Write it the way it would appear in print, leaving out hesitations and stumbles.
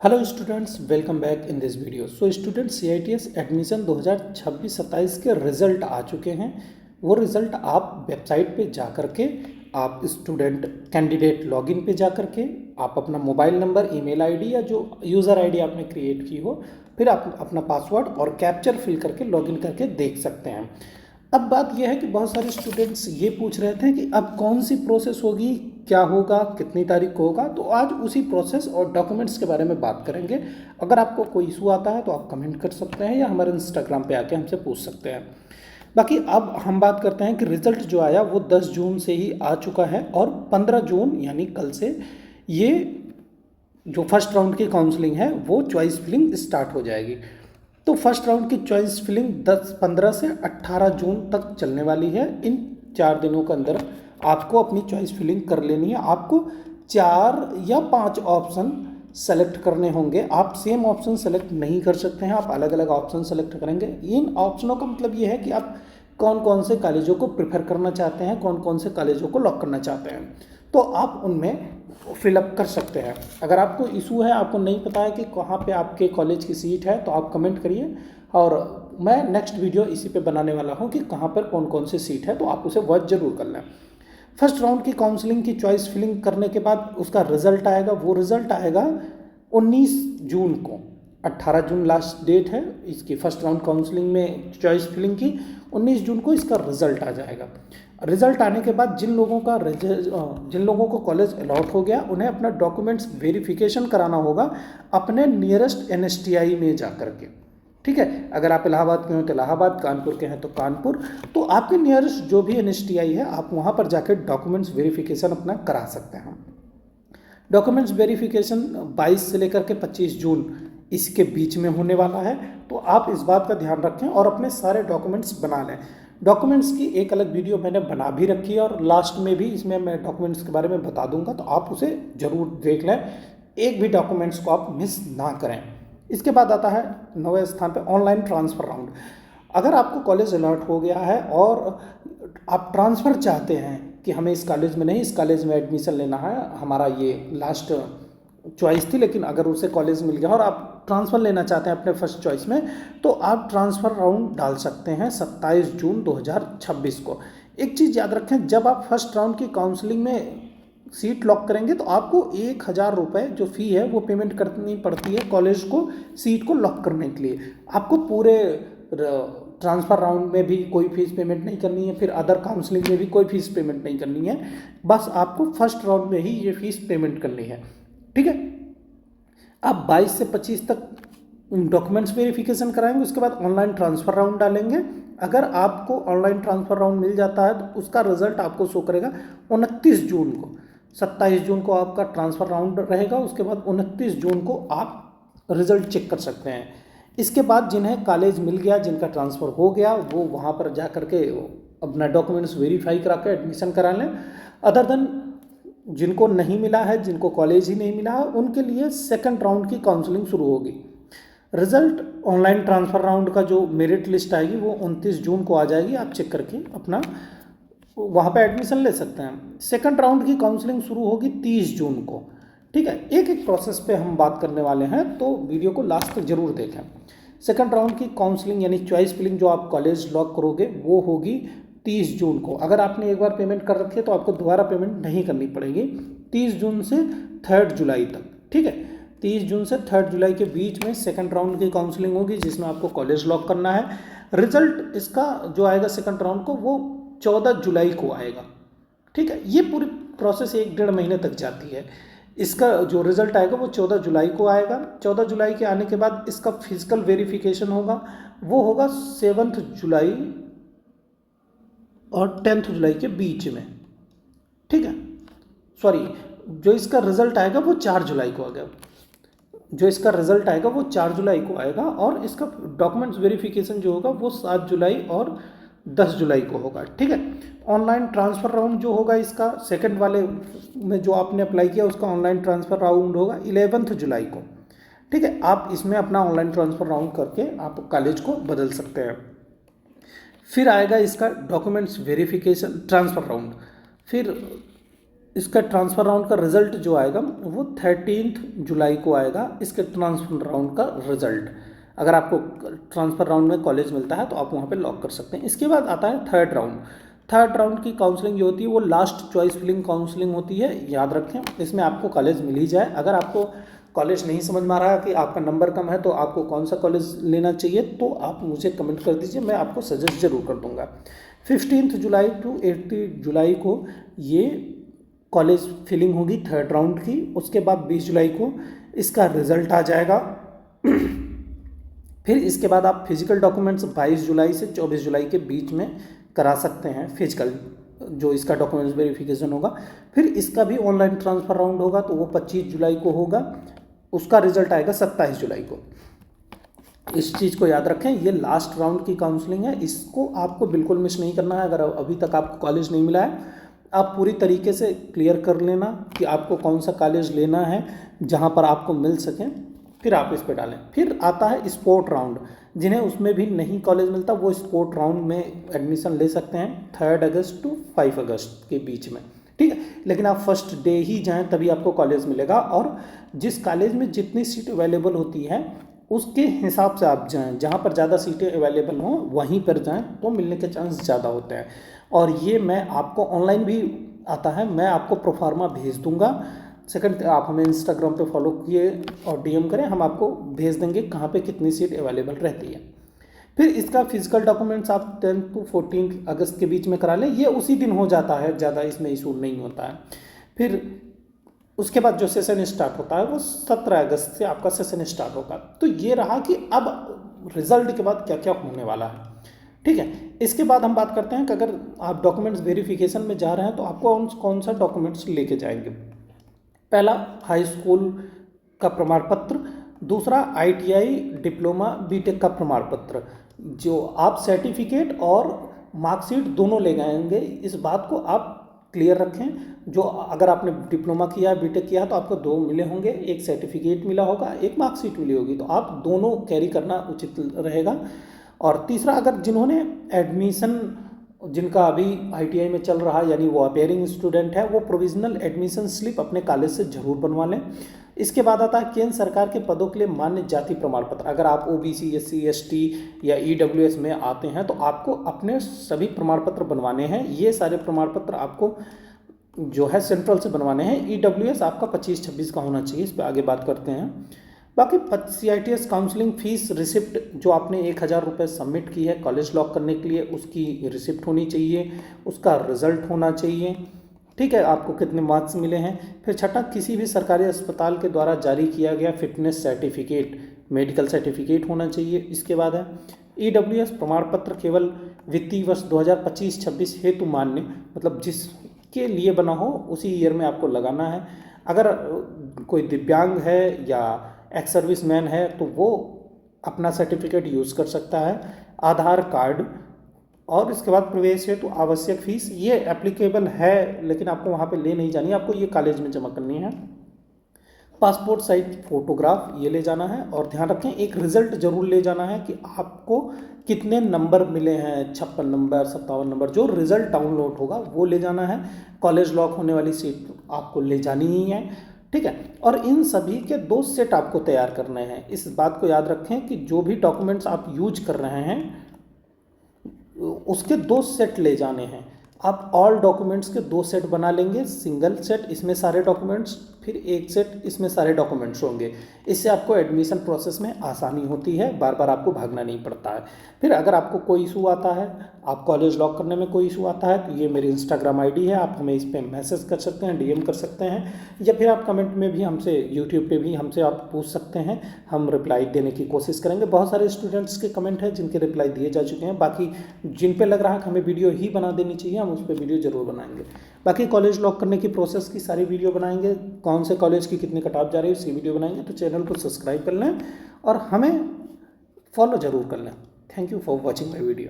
Hello students, welcome back in this video. So student CITS admission 2026-27 के result आ चुके हैं। वो रिज़ल्ट आप वेबसाइट पे जा कर के आप स्टूडेंट कैंडिडेट लॉगिन पे जा कर के आप अपना मोबाइल नंबर, ईमेल आईडी या जो यूज़र आईडी आपने क्रिएट की हो, फिर आप अपना पासवर्ड और कैप्चर फिल करके लॉगिन करके देख सकते हैं। अब बात यह है कि बहुत सारे स्टूडेंट्स ये पूछ रहे थे कि अब कौन सी प्रोसेस होगी, क्या होगा, कितनी तारीख को होगा। तो आज उसी प्रोसेस और डॉक्यूमेंट्स के बारे में बात करेंगे। अगर आपको कोई इशू आता है तो आप कमेंट कर सकते हैं या हमारे इंस्टाग्राम पे आके हमसे पूछ सकते हैं। बाकी अब हम बात करते हैं कि रिज़ल्ट जो आया वो 10 जून से ही आ चुका है और 15 जून यानी कल से ये जो फर्स्ट राउंड की काउंसलिंग है वो चॉइस फिलिंग स्टार्ट हो जाएगी। तो फर्स्ट राउंड की चॉइस फिलिंग 15 से 18 जून तक चलने वाली है। इन 4 दिनों के अंदर आपको अपनी चॉइस फिलिंग कर लेनी है। आपको 4 या 5 ऑप्शन सेलेक्ट करने होंगे। आप सेम ऑप्शन सेलेक्ट नहीं कर सकते हैं, आप अलग अलग ऑप्शन सेलेक्ट करेंगे। इन ऑप्शनों का मतलब ये है कि आप कौन कौन से कॉलेजों को प्रेफर करना चाहते हैं, कौन कौन से कॉलेजों को लॉक करना चाहते हैं, तो आप उनमें फिलअप कर सकते हैं। अगर आपको इशू है, आपको नहीं पता है कि कहाँ पे आपके कॉलेज की सीट है, तो आप कमेंट करिए और मैं नेक्स्ट वीडियो इसी पे बनाने वाला हूँ कि कहाँ पर कौन कौन सी सीट है, तो आप उसे वॉच जरूर कर लें। फर्स्ट राउंड की काउंसलिंग की चॉइस फिलिंग करने के बाद उसका रिजल्ट आएगा। वो रिजल्ट आएगा 19 जून को। 18 जून लास्ट डेट है इसकी फर्स्ट राउंड काउंसलिंग में चॉइस फिलिंग की। 19 जून को इसका रिजल्ट आ जाएगा। रिजल्ट आने के बाद जिन लोगों को कॉलेज अलॉट हो गया उन्हें अपना डॉक्यूमेंट्स वेरिफिकेशन कराना होगा अपने नियरेस्ट NSTI में जा कर के। ठीक है, अगर आप इलाहाबाद के हो तो इलाहाबाद, कानपुर के हैं तो कानपुर, तो आपके नियरेस्ट जो भी NSTI है आप वहाँ पर जाकर डॉक्यूमेंट्स वेरिफिकेशन अपना करा सकते हैं। डॉक्यूमेंट्स वेरिफिकेशन 22 से लेकर के 25 जून इसके बीच में होने वाला है। तो आप इस बात का ध्यान रखें और अपने सारे डॉक्यूमेंट्स बना लें। डॉक्यूमेंट्स की एक अलग वीडियो मैंने बना भी रखी है और लास्ट में भी इसमें मैं डॉक्यूमेंट्स के बारे में बता दूंगा, तो आप उसे ज़रूर देख लें। एक भी डॉक्यूमेंट्स को आप मिस ना करें। इसके बाद आता है 9वें स्थान पर ऑनलाइन ट्रांसफ़र राउंड। अगर आपको कॉलेज अलॉट हो गया है और आप ट्रांसफ़र चाहते हैं कि हमें इस कॉलेज में नहीं, इस कॉलेज में एडमिशन लेना है, हमारा ये लास्ट चॉइस थी, लेकिन अगर उसे कॉलेज मिल गया और आप ट्रांसफ़र लेना चाहते हैं अपने फर्स्ट चॉइस में, तो आप ट्रांसफ़र राउंड डाल सकते हैं 27 जून 2026 को। एक चीज़ याद रखें, जब आप फर्स्ट राउंड की काउंसलिंग में सीट लॉक करेंगे तो आपको 1000 रुपये जो फ़ी है वो पेमेंट करनी पड़ती है कॉलेज को सीट को लॉक करने के लिए। आपको पूरे ट्रांसफ़र राउंड में भी कोई फीस पेमेंट नहीं करनी है, फिर अदर काउंसलिंग में भी कोई फीस पेमेंट नहीं करनी है। बस आपको फर्स्ट राउंड में ही ये फीस पेमेंट करनी है। ठीक है, आप 22 से 25 तक डॉक्यूमेंट्स वेरिफिकेशन कराएंगे। उसके बाद ऑनलाइन ट्रांसफ़र राउंड डालेंगे। अगर आपको ऑनलाइन ट्रांसफ़र राउंड मिल जाता है तो उसका रिजल्ट आपको शो करेगा 29 जून को। 27 जून को आपका ट्रांसफ़र राउंड रहेगा। उसके बाद 29 जून को आप रिजल्ट चेक कर सकते हैं। इसके बाद जिन्हें कॉलेज मिल गया, जिनका ट्रांसफ़र हो गया, वो वहाँ पर जा कर के अपना डॉक्यूमेंट्स वेरीफाई करा के एडमिशन करा लें। अदर देन जिनको नहीं मिला है, जिनको कॉलेज ही नहीं मिला है, उनके लिए सेकंड राउंड की काउंसलिंग शुरू होगी। रिजल्ट ऑनलाइन ट्रांसफ़र राउंड का जो मेरिट लिस्ट आएगी वो 29 जून को आ जाएगी। आप चेक करके अपना वहाँ पे एडमिशन ले सकते हैं। सेकंड राउंड की काउंसलिंग शुरू होगी 30 जून को। ठीक है, एक एक प्रोसेस पे हम बात करने वाले हैं, तो वीडियो को लास्ट तक जरूर देखें। सेकंड राउंड की काउंसलिंग यानी चॉइस फिलिंग जो आप कॉलेज लॉक करोगे वो होगी 30 जून को। अगर आपने एक बार पेमेंट कर रखी है तो आपको दोबारा पेमेंट नहीं करनी पड़ेगी। 30 जून से 3 जुलाई तक। ठीक है, 30 जून से 3 जुलाई के बीच में सेकंड राउंड की काउंसलिंग होगी जिसमें आपको कॉलेज लॉक करना है। रिजल्ट इसका जो आएगा सेकंड राउंड को वो 14 जुलाई को आएगा। ठीक है, ये पूरी प्रोसेस 1-1.5 महीने तक जाती है। इसका जो रिजल्ट आएगा वो 14 जुलाई को आएगा। 14 जुलाई के आने के बाद इसका फिजिकल वेरिफिकेशन होगा, वो होगा 7 जुलाई और 10 जुलाई के बीच में। ठीक है, सॉरी, जो इसका रिजल्ट आएगा वो 4 जुलाई को आएगा। जो इसका रिजल्ट आएगा वो 4 जुलाई को आएगा और इसका डॉक्यूमेंट्स वेरिफिकेशन जो होगा वो 7 जुलाई और 10 जुलाई को होगा। ठीक है, ऑनलाइन ट्रांसफ़र राउंड जो होगा इसका सेकंड वाले में जो आपने अप्लाई किया उसका ऑनलाइन ट्रांसफ़र राउंड होगा 11 जुलाई को। ठीक है, आप इसमें अपना ऑनलाइन ट्रांसफ़र राउंड करके आप कॉलेज को बदल सकते हैं। फिर आएगा इसका डॉक्यूमेंट्स वेरिफिकेशन ट्रांसफ़र राउंड। फिर इसका ट्रांसफ़र राउंड का रिज़ल्ट जो आएगा वो 13 जुलाई को आएगा, इसके ट्रांसफ़र राउंड का रिज़ल्ट। अगर आपको ट्रांसफ़र राउंड में कॉलेज मिलता है तो आप वहाँ पे लॉक कर सकते हैं। इसके बाद आता है थर्ड राउंड। थर्ड राउंड की काउंसलिंग जो होती है वो लास्ट चॉइस फिलिंग काउंसलिंग होती है, याद रखें। इसमें आपको कॉलेज मिल ही जाए। अगर आपको कॉलेज नहीं समझ में आ रहा है कि आपका नंबर कम है तो आपको कौन सा कॉलेज लेना चाहिए, तो आप मुझे कमेंट कर दीजिए, मैं आपको सजेस्ट ज़रूर कर दूँगा। 15 जुलाई टू 18 जुलाई को ये कॉलेज फिलिंग होगी थर्ड राउंड की। उसके बाद 20 जुलाई को इसका रिज़ल्ट आ जाएगा। फिर इसके बाद आप फिजिकल डॉक्यूमेंट्स 22 जुलाई से 24 जुलाई के बीच में करा सकते हैं, फिजिकल जो इसका डॉक्यूमेंट्स वेरिफिकेशन होगा। फिर इसका भी ऑनलाइन ट्रांसफ़र राउंड होगा, तो वो 25 जुलाई को होगा। उसका रिजल्ट आएगा 27 जुलाई को। इस चीज़ को याद रखें, ये लास्ट राउंड की काउंसलिंग है, इसको आपको बिल्कुल मिस नहीं करना है। अगर अभी तक आपको कॉलेज नहीं मिला है, आप पूरी तरीके से क्लियर कर लेना कि आपको कौन सा कॉलेज लेना है जहाँ पर आपको मिल सके, फिर आप इस पे डालें। फिर आता है स्पोर्ट राउंड। जिन्हें उसमें भी नहीं कॉलेज मिलता वो स्पोर्ट राउंड में एडमिशन ले सकते हैं 3 अगस्त टू 5 अगस्त के बीच में, ठीक है। लेकिन आप फर्स्ट डे ही जाएं तभी आपको कॉलेज मिलेगा, और जिस कॉलेज में जितनी सीट अवेलेबल होती है उसके हिसाब से आप जाएं। जहाँ पर ज़्यादा सीटें अवेलेबल हों वहीं पर जाएं तो मिलने के चांस ज़्यादा होते हैं। और ये मैं आपको ऑनलाइन भी आता है, मैं आपको प्रोफार्मा भेज दूंगा। सेकंड, आप हमें इंस्टाग्राम पे फॉलो किए और डीएम करें, हम आपको भेज देंगे कहाँ पे कितनी सीट अवेलेबल रहती है। फिर इसका फिजिकल डॉक्यूमेंट्स आप 10 to 14 अगस्त के बीच में करा लें, ये उसी दिन हो जाता है, ज़्यादा इसमें इशू नहीं होता है। फिर उसके बाद जो सेशन स्टार्ट होता है वो 17 अगस्त से आपका सेशन स्टार्ट होगा। तो ये रहा कि अब रिजल्ट के बाद क्या क्या होने वाला है, ठीक है। इसके बाद हम बात करते हैं कि अगर आप डॉक्यूमेंट्स वेरिफिकेशन में जा रहे हैं तो आपको कौन सा डॉक्यूमेंट्स लेके जाएंगे। पहला, हाई स्कूल का प्रमाण पत्र। दूसरा, ITI डिप्लोमा बीटेक का प्रमाण पत्र। जो आप सर्टिफिकेट और मार्कशीट दोनों ले जाएंगे, इस बात को आप क्लियर रखें। जो अगर आपने डिप्लोमा किया है, बीटेक किया है, तो आपको 2 मिले होंगे, एक सर्टिफिकेट मिला होगा, एक मार्कशीट मिली होगी, तो आप दोनों कैरी करना उचित रहेगा। और तीसरा, अगर जिन्होंने एडमिशन, जिनका अभी ITI में चल रहा है, यानी वो अपेयरिंग स्टूडेंट है, वो प्रोविजनल एडमिशन स्लिप अपने कॉलेज से जरूर बनवा लें। इसके बाद आता है केंद्र सरकार के पदों के लिए मान्य जाति प्रमाण पत्र। अगर आप OBC, SC, ST या EWS में आते हैं तो आपको अपने सभी प्रमाण पत्र बनवाने हैं। ये सारे प्रमाण पत्र आपको जो है सेंट्रल से बनवाने हैं। EWS आपका 25-26 का होना चाहिए, इस पर आगे बात करते हैं। बाकी CITS काउंसलिंग फीस रिसिप्ट जो आपने 1000 रुपये सबमिट की है कॉलेज लॉक करने के लिए, उसकी रिसिप्ट होनी चाहिए, उसका रिजल्ट होना चाहिए, ठीक है, आपको कितने मार्क्स मिले हैं। फिर छठा, किसी भी सरकारी अस्पताल के द्वारा जारी किया गया फिटनेस सर्टिफिकेट, मेडिकल सर्टिफिकेट होना चाहिए। इसके बाद है EWS प्रमाण पत्र केवल वित्तीय वर्ष 2025-26 हेतु मान्य, मतलब जिसके लिए बना हो उसी ईयर में आपको लगाना है। अगर कोई दिव्यांग है या एक्स सर्विस मैन है तो वो अपना सर्टिफिकेट यूज़ कर सकता है। आधार कार्ड, और इसके बाद प्रवेश हेतु आवश्यक फीस, ये एप्लीकेबल है लेकिन आपको वहाँ पे ले नहीं जानी है, आपको ये कॉलेज में जमा करनी है। पासपोर्ट साइज फोटोग्राफ ये ले जाना है। और ध्यान रखें, एक रिजल्ट जरूर ले जाना है कि आपको कितने नंबर मिले हैं, 56 नंबर, 57 नंबर, जो रिजल्ट डाउनलोड होगा वो ले जाना है। कॉलेज लॉक होने वाली सीट आपको ले जानी ही है, ठीक है। और इन सभी के 2 सेट आपको तैयार करने हैं। इस बात को याद रखें कि जो भी डॉक्यूमेंट्स आप यूज कर रहे हैं उसके 2 सेट ले जाने हैं। आप ऑल डॉक्यूमेंट्स के 2 सेट बना लेंगे, सिंगल सेट इसमें सारे डॉक्यूमेंट्स, फिर एक सेट इसमें सारे डॉक्यूमेंट्स होंगे। इससे आपको एडमिशन प्रोसेस में आसानी होती है, बार बार आपको भागना नहीं पड़ता है। फिर अगर आपको कोई इशू आता है, आप कॉलेज लॉक करने में कोई इशू आता है, तो ये मेरी इंस्टाग्राम ID है, आप हमें इस पर मैसेज कर सकते हैं, DM कर सकते हैं, या फिर आप कमेंट में भी हमसे, यूट्यूब पे भी हमसे आप पूछ सकते हैं, हम रिप्लाई देने की कोशिश करेंगे। बहुत सारे स्टूडेंट्स के कमेंट हैं जिनके रिप्लाई दिए जा चुके हैं, बाकी जिन पे लग रहा है कि हमें वीडियो ही बना देनी चाहिए, हम उस पर वीडियो ज़रूर बनाएंगे। बाकी कॉलेज लॉक करने की प्रोसेस की सारी वीडियो बनाएंगे, कौन से कॉलेज की कितनी कट ऑफ जा रही है उसकी वीडियो बनाएंगे। तो चैनल को सब्सक्राइब कर लें और हमें फॉलो ज़रूर कर लें। Thank you for watching my video.